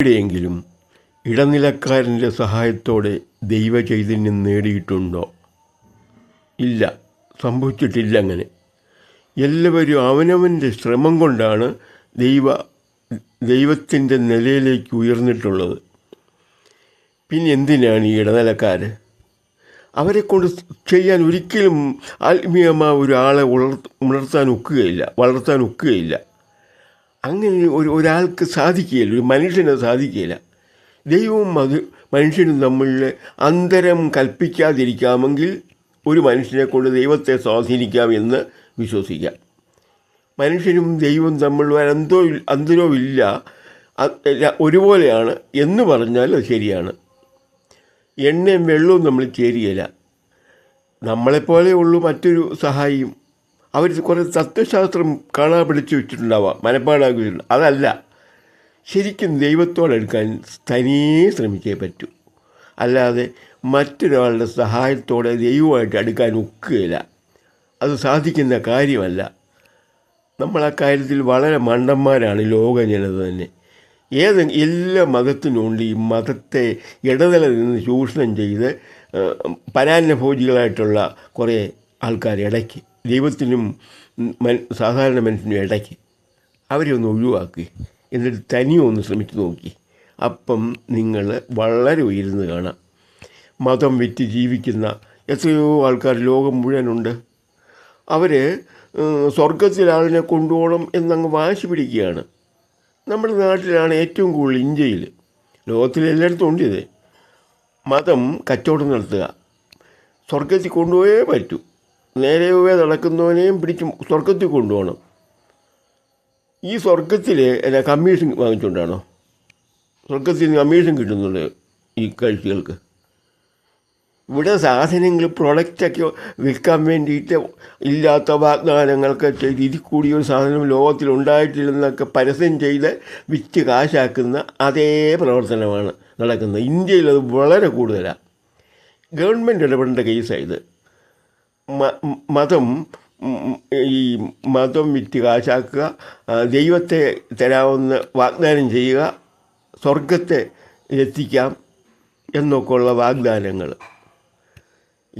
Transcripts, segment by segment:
എവിടെയെങ്കിലും ഇടനിലക്കാരൻ്റെ സഹായത്തോടെ ദൈവചൈതന്യം നേടിയിട്ടുണ്ടോ? ഇല്ല, സംഭവിച്ചിട്ടില്ല. അങ്ങനെ എല്ലാവരും അവനവൻ്റെ ശ്രമം കൊണ്ടാണ് ദൈവത്തിൻ്റെ നിലയിലേക്ക് ഉയർന്നിട്ടുള്ളത്. പിന്നെ എന്തിനാണ് ഈ ഇടനിലക്കാർ? അവരെക്കൊണ്ട് ചെയ്യാൻ ഒരിക്കലും ആത്മീയമായ ഒരാളെ വളർത്താൻ ഒക്കുകയില്ല. അങ്ങനെ ഒരാൾക്ക് സാധിക്കുകയില്ല, ഒരു മനുഷ്യന് സാധിക്കുകയില്ല. ദൈവവും മനുഷ്യനും തമ്മിൽ അന്തരം കൽപ്പിക്കാതിരിക്കാമെങ്കിൽ ഒരു മനുഷ്യനെ കൊണ്ട് ദൈവത്തെ സ്വാധീനിക്കാമെന്ന് വിശ്വസിക്കാം. മനുഷ്യനും ദൈവം തമ്മിൽ അന്തരമില്ല, ഒരുപോലെയാണ് എന്ന് പറഞ്ഞാൽ അത് ശരിയാണ്. എണ്ണയും വെള്ളവും നമ്മൾ ചേരുകയില്ല. നമ്മളെപ്പോലെ ഉള്ളൂ മറ്റൊരു സഹായിയും. അവർ കുറേ തത്വശാസ്ത്രം കാണാൻ പിടിച്ചു വെച്ചിട്ടുണ്ടാവാം, മനപ്പാടാക്കിയിട്ടുണ്ട്. അതല്ല, ശരിക്കും ദൈവത്തോടെടുക്കാൻ തനിയെ ശ്രമിച്ചേ പറ്റൂ. അല്ലാതെ മറ്റൊരാളുടെ സഹായത്തോടെ ദൈവമായിട്ട് അടുക്കാൻ ഒക്കുകയില്ല. അത് സാധിക്കുന്ന കാര്യമല്ല. നമ്മൾ ആ കാര്യത്തിൽ വളരെ മണ്ടന്മാരാണ് ലോക ജനത തന്നെ. എല്ലാ മതത്തിനുണ്ട് ഈ മതത്തെ ഇടനില നിന്ന് ചൂഷണം ചെയ്ത് പരാന്നഭോജികളായിട്ടുള്ള കുറേ ആൾക്കാർ ഇടയ്ക്ക്, ദൈവത്തിനും സാധാരണ മനുഷ്യനും ഇടയ്ക്ക്. അവരെ ഒന്ന് ഒഴിവാക്കി, എന്നിട്ട് തനിയെ ഒന്ന് ശ്രമിച്ചു നോക്കി. അപ്പം നിങ്ങൾ വളരെ ഉയർന്നു കാണാം. മതം വിറ്റ് ജീവിക്കുന്ന എത്രയോ ആൾക്കാർ ലോകം മുഴുവനുണ്ട്. അവർ സ്വർഗത്തിൽ ആളിനെ കൊണ്ടുപോകണം എന്നങ്ങ് വാശി പിടിക്കുകയാണ്. നമ്മുടെ നാട്ടിലാണ് ഏറ്റവും കൂടുതൽ, ഇന്ത്യയിൽ. ലോകത്തിലെല്ലായിടത്തും ഉണ്ട് ഇത്. മതം കച്ചവടം നടത്തുക, സ്വർഗത്തിൽ കൊണ്ടുപോയേ പറ്റൂ. നേരെ നടക്കുന്നവനെയും പിടിച്ച് സ്വർഗത്തിൽ കൊണ്ടുപോകണം. ഈ സ്വർഗത്തിൽ കമ്മീഷൻ വാങ്ങിച്ചുകൊണ്ടാണോ? സ്വർഗത്തിൽ നിന്ന് കമ്മീഷൻ കിട്ടുന്നുണ്ട് ഈ കക്ഷികൾക്ക്. ഇവിടെ സാധനങ്ങൾ പ്രൊഡക്റ്റൊക്കെ വിൽക്കാൻ വേണ്ടിയിട്ട് ഇല്ലാത്ത വാഗ്ദാനങ്ങളൊക്കെ ചെയ്ത് ഇതിൽ കൂടിയൊരു സാധനം ലോകത്തിലുണ്ടായിട്ടില്ലെന്നൊക്കെ പരസ്യം ചെയ്ത് വിറ്റ് കാശാക്കുന്ന അതേ പ്രവർത്തനമാണ് നടക്കുന്നത്. ഇന്ത്യയിൽ അത് വളരെ കൂടുതലാണ്. ഗവൺമെൻറ് ഇടപെടേണ്ട കേസായത്. മതം വിറ്റ് കാശാക്കുക, ദൈവത്തെ തരാവുന്ന വാഗ്ദാനം ചെയ്യുക, സ്വർഗത്തെ എത്തിക്കാം എന്നൊക്കെയുള്ള വാഗ്ദാനങ്ങൾ.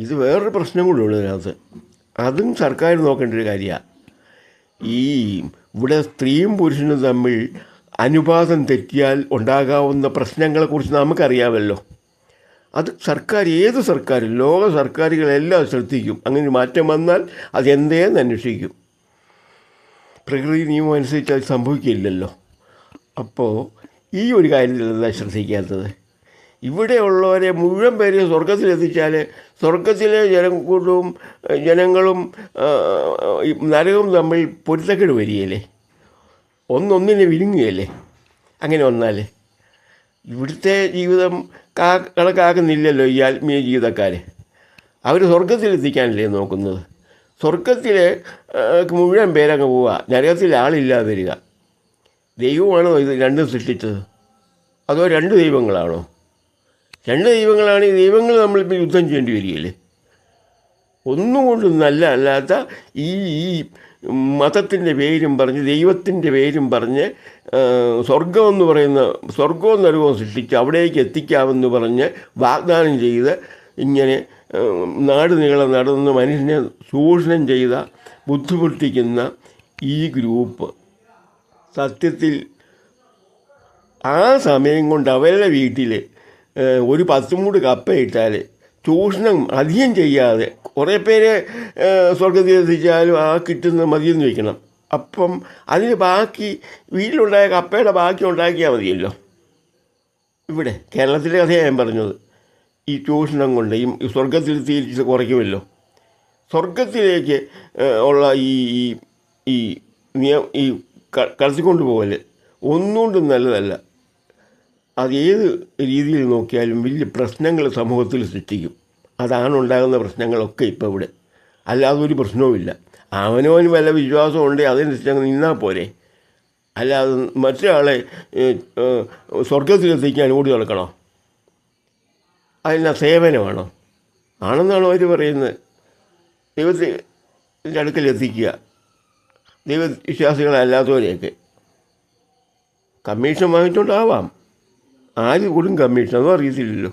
ഇത് വേറൊരു പ്രശ്നം കൂടെ ഉള്ളൂ ഇതിനകത്ത്. അതും സർക്കാർ നോക്കേണ്ട ഒരു കാര്യമാണ്. ഇവിടെ സ്ത്രീയും പുരുഷനും തമ്മിൽ അനുപാതം തെറ്റിയാൽ ഉണ്ടാകാവുന്ന പ്രശ്നങ്ങളെക്കുറിച്ച് നമുക്കറിയാമല്ലോ. അത് ഏത് സർക്കാരും, ലോക സർക്കാരുകളെല്ലാം ശ്രദ്ധിക്കും. അങ്ങനെ മാറ്റം വന്നാൽ അതെന്തേന്ന് അന്വേഷിക്കും. പ്രകൃതി നിയമം അനുസരിച്ച് അത് സംഭവിക്കില്ലല്ലോ. അപ്പോൾ ഈ ഒരു കാര്യത്തിൽ എന്താ ശ്രദ്ധിക്കാത്തത്? ഇവിടെയുള്ളവരെ മുഴുവൻ പേരെ സ്വർഗത്തിലെത്തിച്ചാൽ സ്വർഗത്തിലെ ജനങ്ങളും നരകവും തമ്മിൽ പൊരുത്തക്കേട് വരികയല്ലേ, ഒന്നൊന്നിനെ വിഴുങ്ങുകയല്ലേ? അങ്ങനെ വന്നാൽ ഇവിടുത്തെ ജീവിതം കണക്കാക്കുന്നില്ലല്ലോ ഈ ആത്മീയ ജീവിതക്കാർ. അവർ സ്വർഗത്തിലെത്തിക്കാനല്ലേ നോക്കുന്നത്. സ്വർഗത്തിൽ മുഴുവൻ പേരങ്ങ് പോവുക, നരകത്തിൽ ആളില്ലാതെ വരിക. ദൈവമാണോ ഇത് രണ്ടും സൃഷ്ടിച്ചത്? അതോ രണ്ട് ദൈവങ്ങളാണോ? രണ്ട് ദൈവങ്ങളാണ്. ഈ ദൈവങ്ങൾ നമ്മളിപ്പോൾ യുദ്ധം ചെയ്യേണ്ടി വരികയില്ലേ? ഒന്നും കൊണ്ടും അല്ലാത്ത ഈ മതത്തിൻ്റെ പേരും പറഞ്ഞ്, ദൈവത്തിൻ്റെ പേരും പറഞ്ഞ്, സ്വർഗമെന്ന് പറയുന്ന സ്വർഗവും നരകവും സൃഷ്ടിച്ച് അവിടേക്ക് എത്തിക്കാമെന്ന് പറഞ്ഞ് വാഗ്ദാനം ചെയ്ത് ഇങ്ങനെ നാട് നീളം നടന്ന് മനുഷ്യനെ ചൂഷണം ചെയ്ത ബുദ്ധിമുട്ടിക്കുന്ന ഈ ഗ്രൂപ്പ് സത്യത്തിൽ ആ സമയം കൊണ്ട് അവരുടെ വീട്ടിൽ ഒരു 10 മൂട് കപ്പയിട്ടാൽ ചൂഷണം അധികം ചെയ്യാതെ കുറേ പേരെ സ്വർഗത്തിൽ എത്തിച്ചാലും ആ കിട്ടുന്ന മതിയെന്ന് വയ്ക്കണം. അപ്പം അതിന് ബാക്കി വീട്ടിലുണ്ടായ കപ്പയുടെ ബാക്കി ഉണ്ടാക്കിയാൽ മതിയല്ലോ. ഇവിടെ കേരളത്തിലെ കഥയാണ് ഞാൻ പറഞ്ഞത്. ഈ ചൂഷണം കൊണ്ട് ഈ സ്വർഗത്തിൽ തിരിച്ച് കുറയ്ക്കുമല്ലോ. സ്വർഗത്തിലേക്ക് ഉള്ള ഈ കടത്തിക്കൊണ്ട് പോകൽ ഒന്നുകൊണ്ടും നല്ലതല്ല. അത് ഏത് രീതിയിൽ നോക്കിയാലും വലിയ പ്രശ്നങ്ങൾ സമൂഹത്തിൽ സൃഷ്ടിക്കും. അതാണ് ഉണ്ടാകുന്ന പ്രശ്നങ്ങളൊക്കെ ഇപ്പോൾ ഇവിടെ. അല്ലാതെ ഒരു പ്രശ്നവുമില്ല. അവനവന് വല്ല വിശ്വാസം ഉണ്ടെങ്കിൽ അതനുസരിച്ച് അങ്ങ് നിന്നാൽ പോരെ. അല്ലാതെ മറ്റൊരാളെ സ്വർഗത്തിലെത്തിക്കാൻ ഓടി നടക്കണോ? അതിന് സേവനമാണോ? ആണെന്നാണോ അവർ പറയുന്നത്? ദൈവത്തിൻ്റെ അടുക്കലെത്തിക്കുക, ദൈവവിശ്വാസികളല്ലാത്തവരെയൊക്കെ കമ്മീഷൻ വാങ്ങിച്ചുകൊണ്ടാവാം. ആര് കൊടുക്കും കമ്മീഷൻ അതോ അറിയത്തില്ലല്ലോ.